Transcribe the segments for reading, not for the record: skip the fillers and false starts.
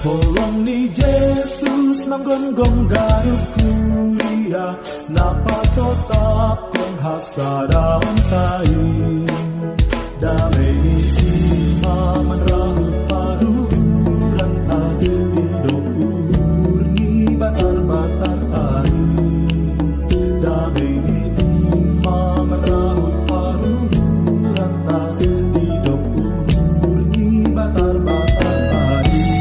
Tolong ni Jesus manggonggong garuk kuria, napa tetap kong hasadaon taing. Damai ni imaman rahut paruhuran tadi, hidup murni batar-batar taing. Damai ni imaman rahut paruhuran tadi, hidup murni batar-batar taing.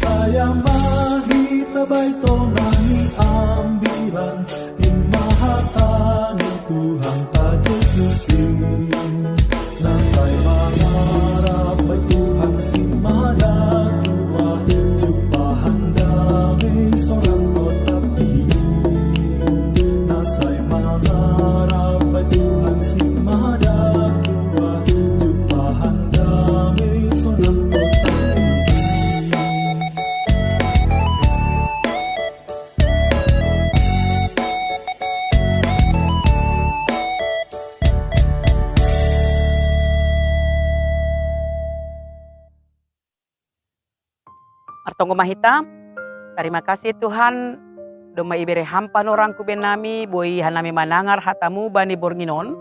Saya mahitabay to nani ambilan, inmahatani Tuhan ta Jesusin. Nasay mangarap ay Tuhan simada tua, jupahan dami sorang to tapilin. Nasay mangarap ay Tuhan simada tua, jupahan dami sorang to tapilin. Artong mahita, terima kasih Tuhan, doma ibere hampan orang kuben nami, boi hanami manangar hatamu bani bornginon,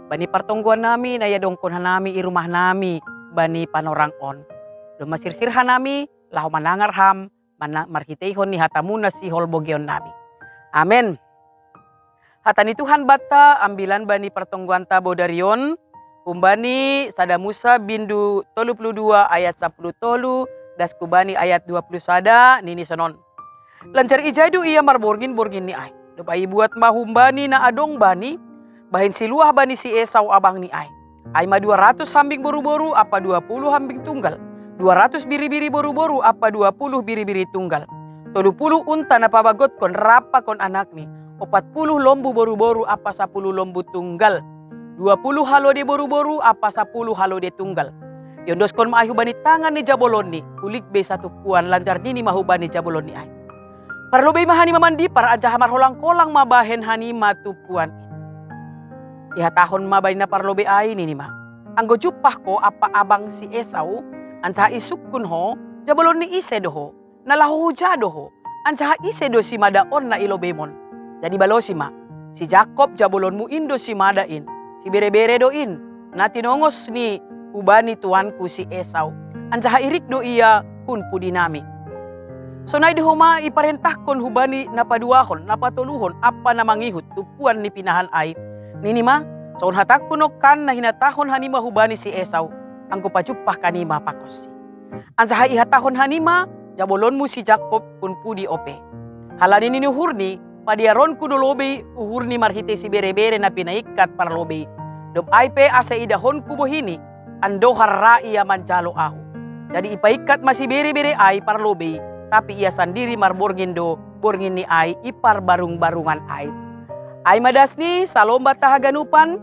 bani pertongguan nami, naya dongkon hanami i rumah nami, bani panorang on. Doma sirsir hanami, lahu manangar ham, marhiteihon ni hatamu nasi holbogion nami. Amin. Hatani Tuhan bata, ambilan bani pertongguan tabo darion, umbani sada Musa bindu 32 ayat 10 tolu, das kubani ayat 20 sada nini sonon. Lancar ijadu ia marborgin ni ay. Dobai buat mahumbani na adong bani, bahin siluah bani si Esau abang ni ay. Ay ma 200 hambing boru-boru apa 20 hambing tunggal. 200 biri-biri boru-boru apa 20 biri-biri tunggal. 30 unta na pabagot kon rapa kon anak ni. 40 lombu boru-boru apa 10 lombu tunggal. 20 halode boru-boru apa 10 halode tunggal. Yondos kon maahu bani tangan ni jabolon ni, kulik be satu puan lancar nini mahu bani jabolon ni ay. Parlobe mahani mamandi para aja hamar holang kolang mabahen hani matu puan. Iha tahun mabani na parlobe ay nini ma. Anggo jupah ko apa abang si Esau, ansaha isukun ho, jabolon ni ise doho, nalahu jadoho, ansaha ise do si madaon na ilobemon. Jadi balosi ma, si Jakob jabolonmu indo si madain, si bere-bere doin, nati nongos ni ubani tuanku si Esau. Anjaha irik do ia hun pudinami. So nay dihoma iparentahkon hubani napaduahon, napatuluhon, apa na mangihut, tupuan ni pinahan ay. Ninima, so hatakkunok kan na hinatahon hanima hubani si Esau, ang kupajupah kanima pakosi. Anjaha ihatahon hanima, jabolonmu si Jakob kun pudi ope. Halani nini uhurni, padiaron kudolobe uhurni marhite si bere-bere na pinaikat para lobe. Dom aipe asa idahon kubohini, ando harra ia mancalo ahu. Jadi ipaikat masih bere-bere ay par lobe, tapi ia sendiri marborgin do, borgin ni ay ipar barung-barungan ay. Ay madasni, salomba tahaganupan,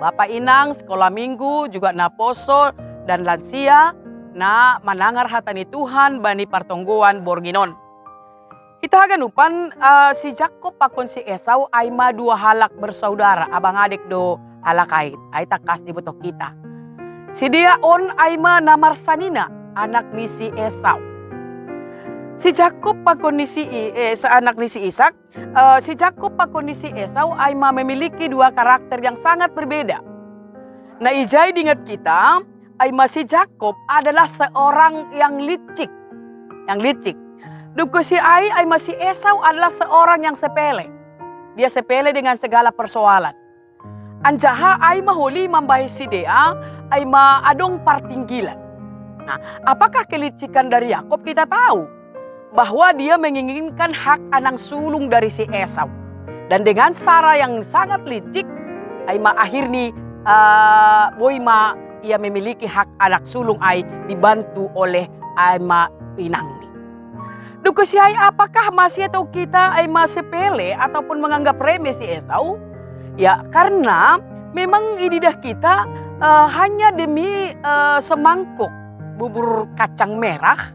Bapak Inang, sekolah minggu, juga na poso dan lansia, na manangar hatani Tuhan bani partonggoan borginon. Kita haganupan si Jakob pakon si Esau ay ma dua halak bersaudara, abang adik do halakait, ay takas di betok kita. Si dia on aima namar sanina, anak ni si Esau. Si Jakob pakon ni si anak ni si Ishak, si Jakob pakon ni si Esau aima memiliki dua karakter yang sangat berbeda. Nah ijai diingat kita, aima si Jakob adalah seorang yang licik, Duko si aima si Esau adalah seorang yang sepele. Dia sepele dengan segala persoalan. Anjaha aima holi membahi si dia, aima adong partinggilan. Nah, apakah kelicikan dari Yakob? Kita tahu bahwa dia menginginkan hak anak sulung dari si Esau. Dan dengan Sarah yang sangat licik, aima akhirnya boima ia memiliki hak anak sulung ai dibantu oleh aima inang. Duko si ai apakah masih atau kita aima sepele ataupun menganggap remeh si Esau? Ya karena memang lidah kita hanya demi semangkuk bubur kacang merah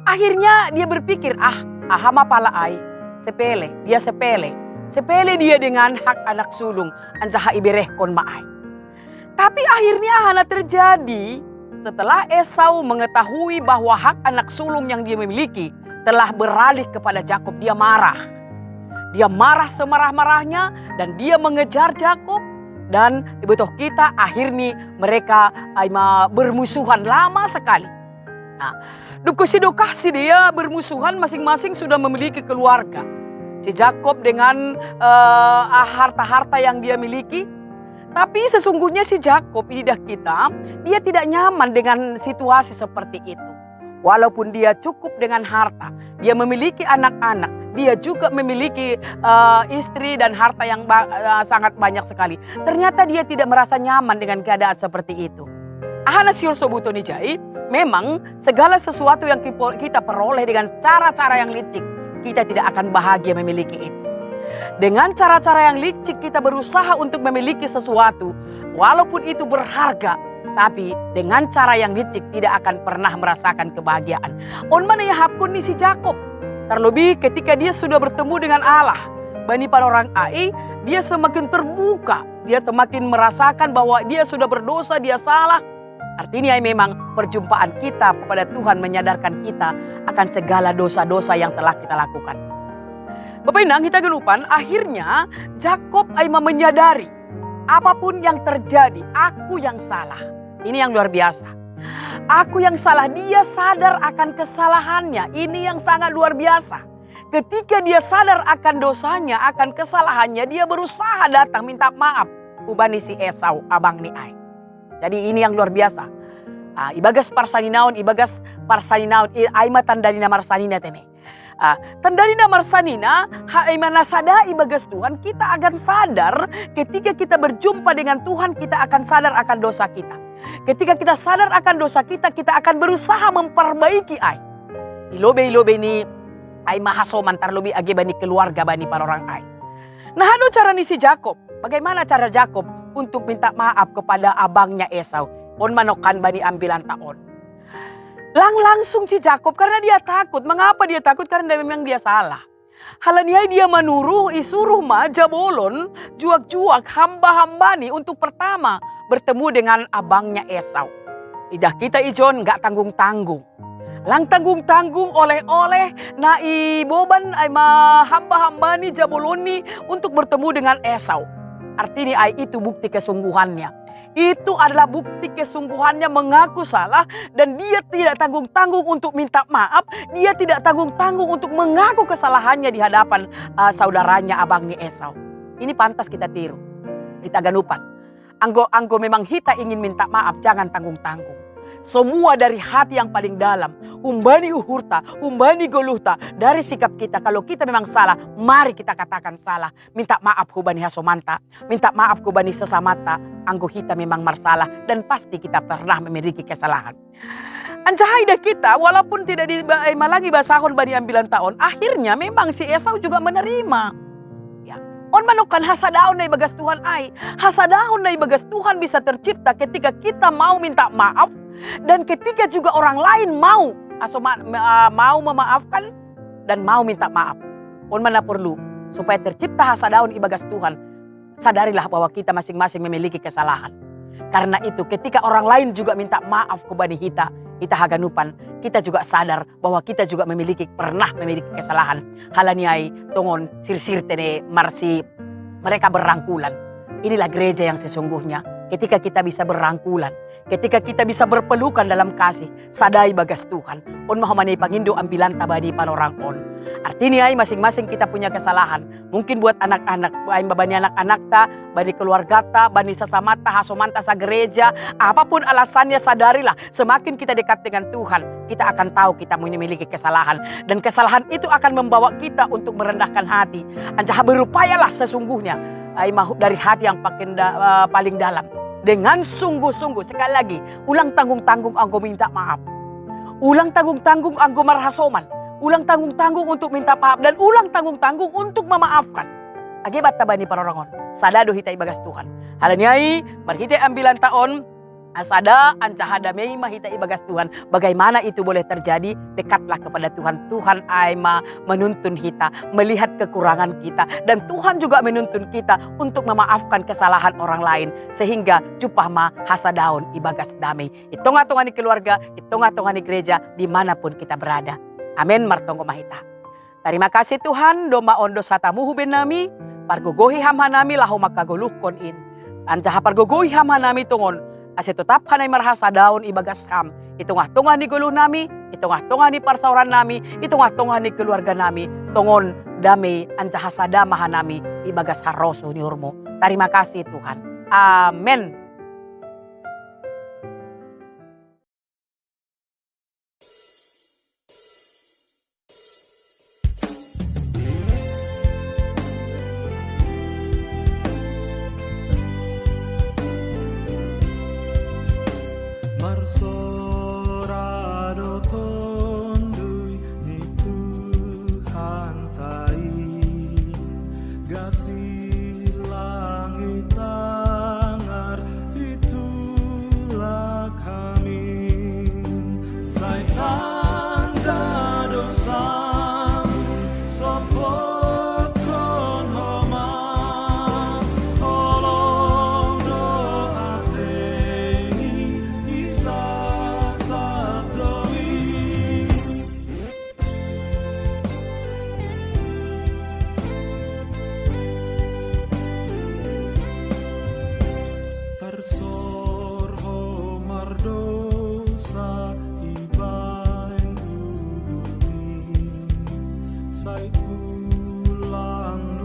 Akhirnya dia berpikir, ahama pala ai, sepele, dia sepele. Sepele dia dengan hak anak sulung, anjaha iberehkon maai. Tapi akhirnya hana terjadi setelah Esau mengetahui bahwa hak anak sulung yang dia memiliki telah beralih kepada Yakob. Dia marah. Dia marah semarah-marahnya dan dia mengejar Yakob. Dan betul kita akhirnya mereka bermusuhan lama sekali. Nah, dukasi dia bermusuhan, masing-masing sudah memiliki keluarga. Si Yakob dengan harta-harta yang dia miliki. Tapi sesungguhnya si Yakob ini kita, dia tidak nyaman dengan situasi seperti itu. Walaupun dia cukup dengan harta, dia memiliki anak-anak, dia juga memiliki istri dan harta yang sangat banyak sekali. Ternyata dia tidak merasa nyaman dengan keadaan seperti itu. Ahana siur sobutoni jai, memang segala sesuatu yang kita peroleh dengan cara-cara yang licik, kita tidak akan bahagia memiliki itu. Dengan cara-cara yang licik kita berusaha untuk memiliki sesuatu, walaupun itu berharga, tapi dengan cara yang licik tidak akan pernah merasakan kebahagiaan. On mana ya hapkun ni si Yakob. Terlebih ketika dia sudah bertemu dengan Allah, bani para orang Ai, dia semakin terbuka, dia semakin merasakan bahwa dia sudah berdosa, dia salah. Artinya memang perjumpaan kita kepada Tuhan menyadarkan kita akan segala dosa-dosa yang telah kita lakukan. Bapak Inang, kita gelupan, akhirnya Yakob menyadari apapun yang terjadi, aku yang salah. Ini yang luar biasa. Aku yang salah, dia sadar akan kesalahannya. Ini yang sangat luar biasa. Ketika dia sadar akan dosanya, akan kesalahannya, dia berusaha datang minta maaf. Ubani si Esau, abang ni Ai. Jadi ini yang luar biasa. Ibagas parsaninaon, aima tandalina marsanina tene. Tandalina marsanina, haimana sada ibagas Tuhan, kita akan sadar ketika kita berjumpa dengan Tuhan, kita akan sadar akan dosa kita. Ketika kita sadar akan dosa kita, kita akan berusaha memperbaiki ai. Ilobe ni ai mahasoman tarlobi age bani keluarga bani para orang ai. Nah, anu cara ni si Yakob. Bagaimana cara Yakob untuk minta maaf kepada abangnya Esau? On manokan bani ambilan taon. Langsung si Yakob karena dia takut. Mengapa dia takut? Karena memang dia salah. Halaniai dia isuruh jabolon, juak-juak, hamba-hamba nih untuk pertama bertemu dengan abangnya Esau. Idah kita ijon gak tanggung-tanggung. Lang tanggung-tanggung oleh-oleh na iboban ay hamba-hamba nih jabolon nih untuk bertemu dengan Esau. Artinya itu bukti kesungguhannya. Itu adalah bukti kesungguhannya mengaku salah dan dia tidak tanggung-tanggung untuk minta maaf. Dia tidak tanggung-tanggung untuk mengaku kesalahannya di hadapan saudaranya abangnya Esau. Ini pantas kita tiru. Kita ganupan. Anggo memang kita ingin minta maaf, jangan tanggung-tanggung. Semua dari hati yang paling dalam. Umbani uhurta, umbani goluhta. Dari sikap kita, kalau kita memang salah, mari kita katakan salah. Minta maaf hubani hasomanta. Minta maaf hubani sesamata. Anggo kita memang marsalah dan pasti kita pernah memiliki kesalahan. Ancahaida kita, walaupun tidak lagi basahon bani ambilan tahun, akhirnya memang si Esau juga menerima. On manukan hasadaon na ibagas Tuhan ai. Hasadaon na ibagas Tuhan bisa tercipta ketika kita mau minta maaf. Dan ketika juga orang lain mau memaafkan dan mau minta maaf. On mana perlu supaya tercipta hasadaon ibagas Tuhan. Sadarilah bahwa kita masing-masing memiliki kesalahan. Karena itu ketika orang lain juga minta maaf kepada kita haganupan, kita juga sadar bahwa kita juga pernah memiliki kesalahan. Halaniai tongon sir tene marsi mereka berrangkulan. Inilah gereja yang sesungguhnya. Ketika kita bisa berrangkulan, ketika kita bisa berpelukan dalam kasih, sadai bagas Tuhan. On mahamani pangindo ambilan tabadi panorang on. Artinya masing-masing kita punya kesalahan. Mungkin buat anak-anak, bani anak-anak ta, bani keluarga ta, bani sesamata, hasomanta sa gereja, apapun alasannya sadarilah. Semakin kita dekat dengan Tuhan, kita akan tahu kita memiliki kesalahan. Dan kesalahan itu akan membawa kita untuk merendahkan hati. Ancaha berupayalah sesungguhnya dari hati yang paling dalam. Dengan sungguh-sungguh, sekali lagi, ulang tanggung-tanggung anggo minta maaf. Ulang tanggung-tanggung anggo marhasoman. Ulang tanggung-tanggung untuk minta maaf. Dan ulang tanggung-tanggung untuk memaafkan. Akibat tabani para orangon. Sadado hita ibagas Tuhan. Halanyai, marhite ambilan taon, Asada ancahada mei mahita ibagas Tuhan. Bagaimana itu boleh terjadi? Dekatlah kepada Tuhan. Tuhan aima menuntun kita, melihat kekurangan kita, dan Tuhan juga menuntun kita untuk memaafkan kesalahan orang lain, sehingga cupah ma hasadaon ibagas damai. Itonga-tonga di keluarga, itonga-tonga di gereja, dimanapun kita berada. Amin martonggo mahita. Terima kasih Tuhan, doma ondo satamuhu benami, pargogohi hamhanami lahu makaguluhkon in. Ancaha pargogohi hamhanami tongon, ase tetap hanay marhasa daun ibagas ham. Itongah-tongah ni guluh nami, itongah-tongah ni parsauran nami, itongah-tongah ni keluarga nami, tongon damai ancaha sadamahan nami ibagas haroso ni urmo. Terima kasih Tuhan. Amin. Marsorado tondui ni Tuhan tai gati langit tangar itulah kami sai tanda dosa sopot kon homa tolong doa tengi isa sabloi tarsor homar dosa ibain bumi sai ulang